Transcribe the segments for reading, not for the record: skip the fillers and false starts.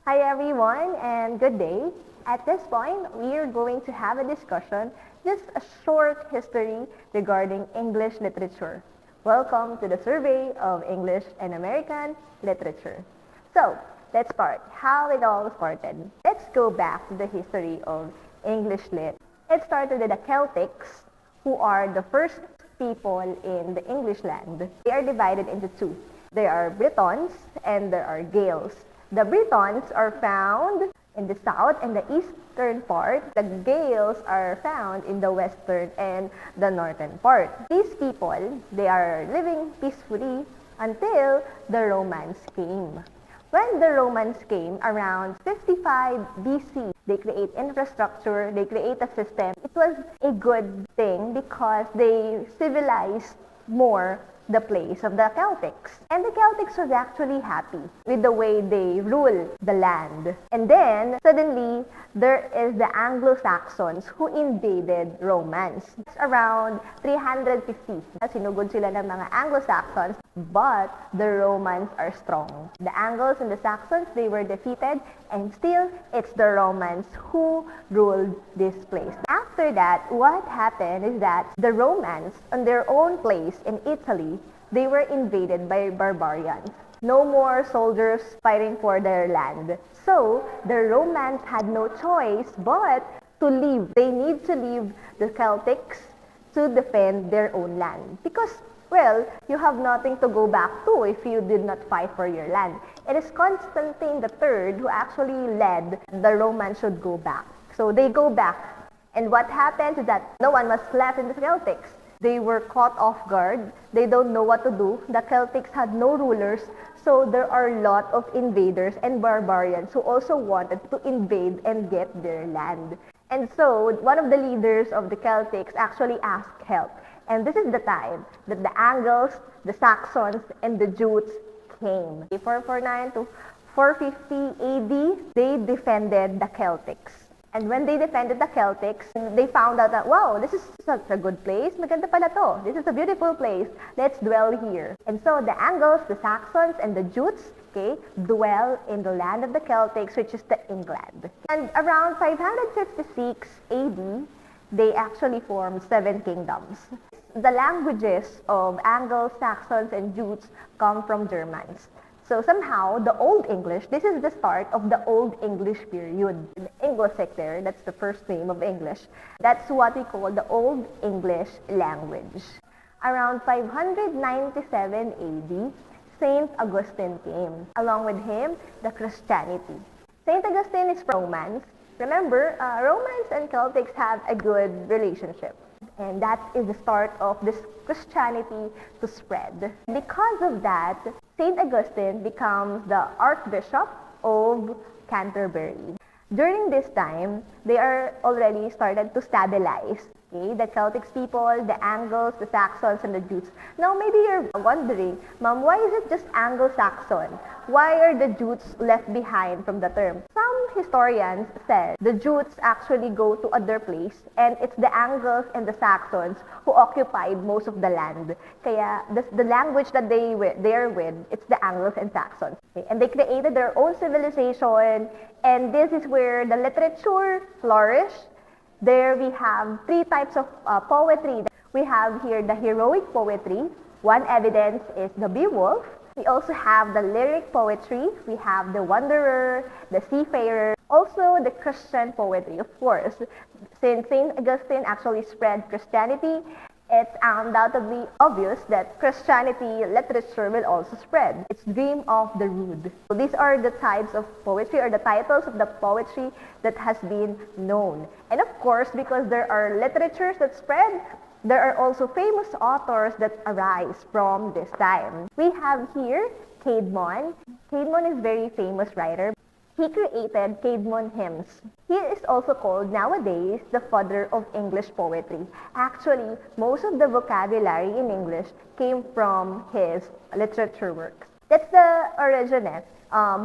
Hi everyone and good day. At this point, we are going to have a discussion, just a short history regarding English literature. Welcome to the survey of English and American literature. So, let's start. How it all started. Let's go back to the history of English lit. It started with the Celtics, who are the first people in the English land. They are divided into two. There are Britons and there are Gaels. The Britons are found in the south and the eastern part. The Gaels are found in the western and the northern part. These people, they are living peacefully until the Romans came. When the Romans came around 55 BC, they create infrastructure, they create a system. It was a good thing because they civilized more the place of the Celtics. And the Celtics was actually happy with the way they rule the land. And then, suddenly, there is the Anglo-Saxons who invaded Romans. It's around 350. Sinugod sila ng mga Anglo-Saxons, but the Romans are strong. The Angles and the Saxons, they were defeated, and still, it's the Romans who ruled this place. After that, what happened is that the Romans, on their own place in Italy, they were invaded by barbarians. No more soldiers fighting for their land. So, the Romans had no choice but to leave. They need to leave the Celtics to defend their own land. Because, well, you have nothing to go back to if you did not fight for your land. It is Constantine III who actually led the Romans should go back. So, they go back. And what happens is that no one was left in the Celtics. They were caught off guard. They don't know what to do. The Celtics had no rulers. So there are a lot of invaders and barbarians who also wanted to invade and get their land. And so one of the leaders of the Celtics actually asked help. And this is the time that the Angles, the Saxons, and the Jutes came. 449 to 450 AD, they defended the Celtics. And when they defended the Celtics, they found out that, wow, this is such a good place. Maganda pala to. This is a beautiful place. Let's dwell here. And so the Angles, the Saxons, and the Jutes, okay, dwell in the land of the Celtics, which is the England. And around 556 AD, they actually formed 7 kingdoms. The languages of Angles, Saxons, and Jutes come from Germans. So somehow, the Old English, this is the start of the Old English period. The Anglo-Sector, that's the first name of English. That's what we call the Old English language. Around 597 AD, Saint Augustine came. Along with him, the Christianity. Saint Augustine is from Romans. Remember, Romans and Celtics have a good relationship. And that is the start of this Christianity to spread. Because of that, St. Augustine becomes the Archbishop of Canterbury. During this time, they are already started to stabilize. Okay? The Celtics people, the Angles, the Saxons, and the Jutes. Now, maybe you're wondering, Ma'am, why is it just Anglo-Saxon? Why are the Jutes left behind from the term? Some historians said the Jutes actually go to other place and it's the Angles and the Saxons who occupied most of the land. Kaya the language that they are with, it's the Angles and Saxons. Okay? And they created their own civilization, and this is where the literature flourished. There we have 3 types of poetry. We have here the heroic poetry. One evidence is the Beowulf. We also have the lyric poetry. We have the wanderer, the seafarer, also the Christian poetry, of course. Since St. Augustine actually spread Christianity, it's undoubtedly obvious that Christianity literature will also spread. It's Dream of the Rood. So these are the types of poetry or the titles of the poetry that has been known. And of course, because there are literatures that spread, there are also famous authors that arise from this time. We have here Caedmon. Caedmon is a very famous writer. He created Caedmon hymns. He is also called nowadays the father of English poetry. Actually, most of the vocabulary in English came from his literature works. That's the origin.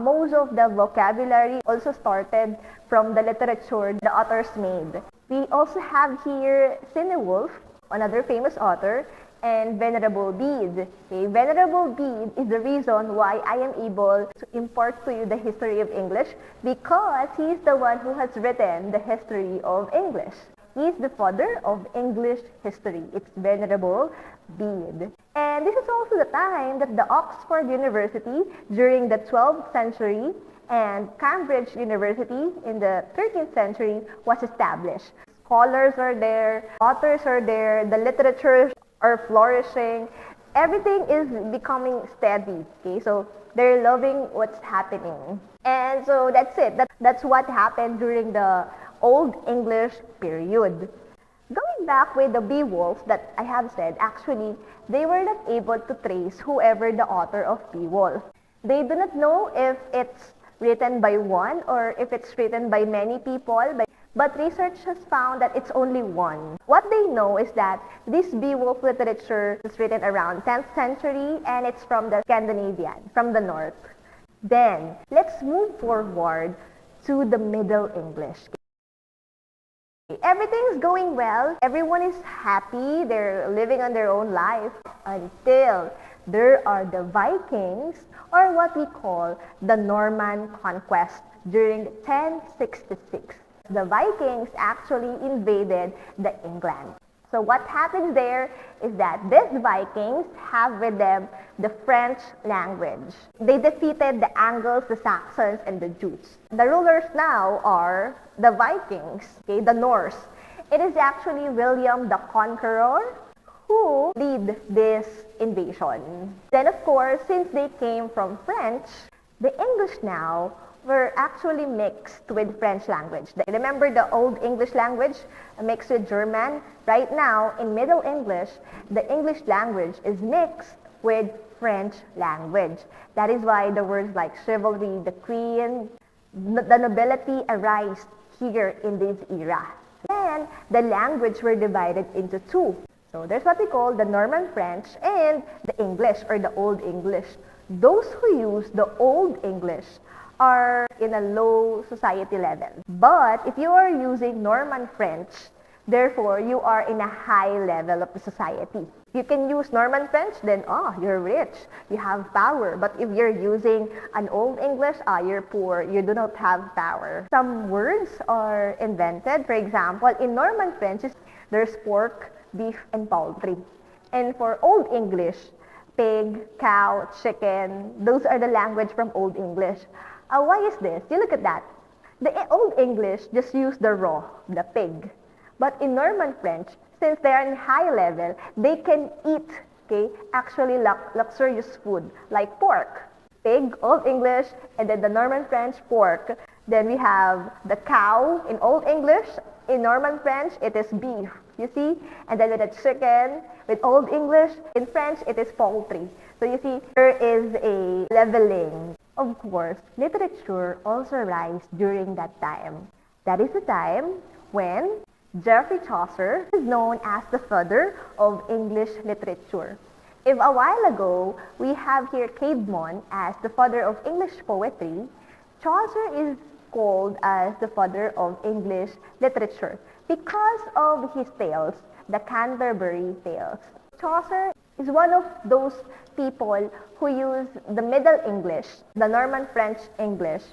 Most of the vocabulary also started from the literature the authors made. We also have here Cynewulf, another famous author. and Venerable Bede. Okay, Venerable Bede is the reason why I am able to impart to you the history of English because he is the one who has written the history of English. He is the father of English history. It's Venerable Bede. And this is also the time that the Oxford University during the 12th century and Cambridge University in the 13th century was established. Scholars are there, authors are there, the literatures are flourishing. Everything is becoming steady. Okay, so they're loving what's happening. And so that's it. That's what happened during the Old English period. Going back with the Beowulf that I have said, actually, they were not able to trace whoever the author of Beowulf. They do not know if it's written by one or if it's written by many people, but research has found that it's only one. What they know is that this Beowulf literature is written around 10th century and it's from the Scandinavian, from the north. Then, let's move forward to the Middle English. Everything's going well, everyone is happy, they're living on their own life until there are the Vikings, or what we call the Norman Conquest during 1066. The Vikings actually invaded the England. So what happens there is that these Vikings have with them the French language. They defeated the Angles, the Saxons, and the Jutes. The rulers now are the Vikings, okay, the Norse. It is actually William the Conqueror who lead this invasion. Then of course, since they came from French, the English now were actually mixed with French language. Remember the Old English language mixed with German? Right now, in Middle English, the English language is mixed with French language. That is why the words like chivalry, the queen, the nobility arise here in this era. And the language were divided into two. So there's what we call the Norman French and the English or the Old English. Those who use the Old English are in a low society level. But if you are using Norman French, therefore you are in a high level of the society. You can use Norman French, then you're rich, you have power. But if you're using an Old English, you're poor, you do not have power. Some words are invented. For example, in Norman French, there's pork, beef, and poultry. And for Old English, pig, cow, chicken, those are the language from Old English. Why is this? You look at that. The Old English just use the raw, the pig. But in Norman French, since they are in high level, they can eat, actually luxurious food like pork, pig, Old English, and then the Norman French pork. Then we have the cow in Old English. In Norman French, it is beef, you see? And then with the chicken, with Old English, in French, it is poultry. So you see, there is a leveling. Of course, literature also rise during that time. That is the time when Geoffrey Chaucer is known as the father of English literature. If a while ago, we have here Caedmon as the father of English poetry, Chaucer is called as the father of English literature because of his tales, the Canterbury Tales. Chaucer is one of those people who use the Middle English, the Norman French English,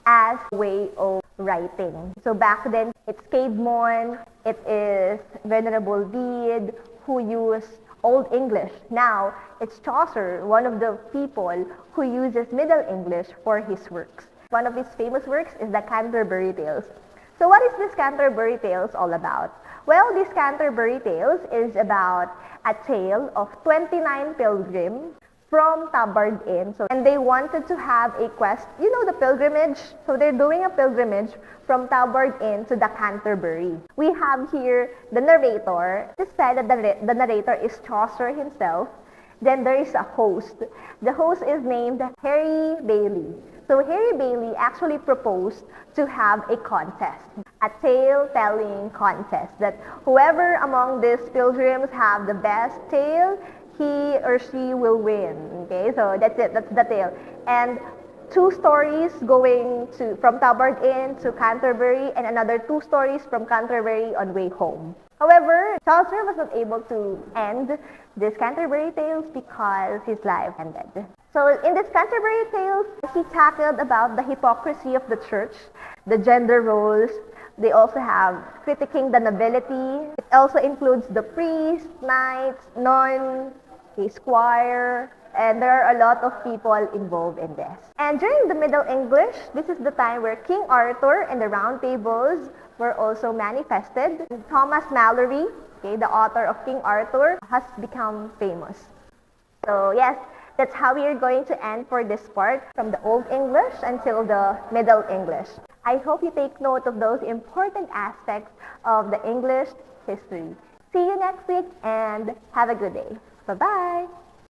as a way of writing. So back then, it's Caedmon, it is Venerable Bede who used Old English. Now, it's Chaucer, one of the people who uses Middle English for his works. One of his famous works is the Canterbury Tales. So what is this Canterbury Tales all about? Well, this Canterbury Tales is about a tale of 29 pilgrims from Tabard Inn. And they wanted to have a quest, the pilgrimage. So they're doing a pilgrimage from Tabard Inn to the Canterbury. We have here the narrator. It is said that the narrator is Chaucer himself. Then there is a host. The host is named Harry Bailey. So Harry Bailey actually proposed to have a contest, a tale-telling contest, that whoever among these pilgrims have the best tale, he or she will win. Okay, so that's it, that's the tale. And 2 stories going from Tabard Inn to Canterbury and another 2 stories from Canterbury on way home. However, Chaucer was not able to end this Canterbury Tales because his life ended. So in this Canterbury Tales, he tackled about the hypocrisy of the church, the gender roles. They also have critiquing the nobility. It also includes the priest, knights, nun, a squire, and there are a lot of people involved in this. And during the Middle English, this is the time where King Arthur and the Round Tables were also manifested. Thomas Malory, okay, the author of King Arthur, has become famous. So yes, that's how we are going to end for this part from the Old English until the Middle English. I hope you take note of those important aspects of the English history. See you next week and have a good day. Bye-bye.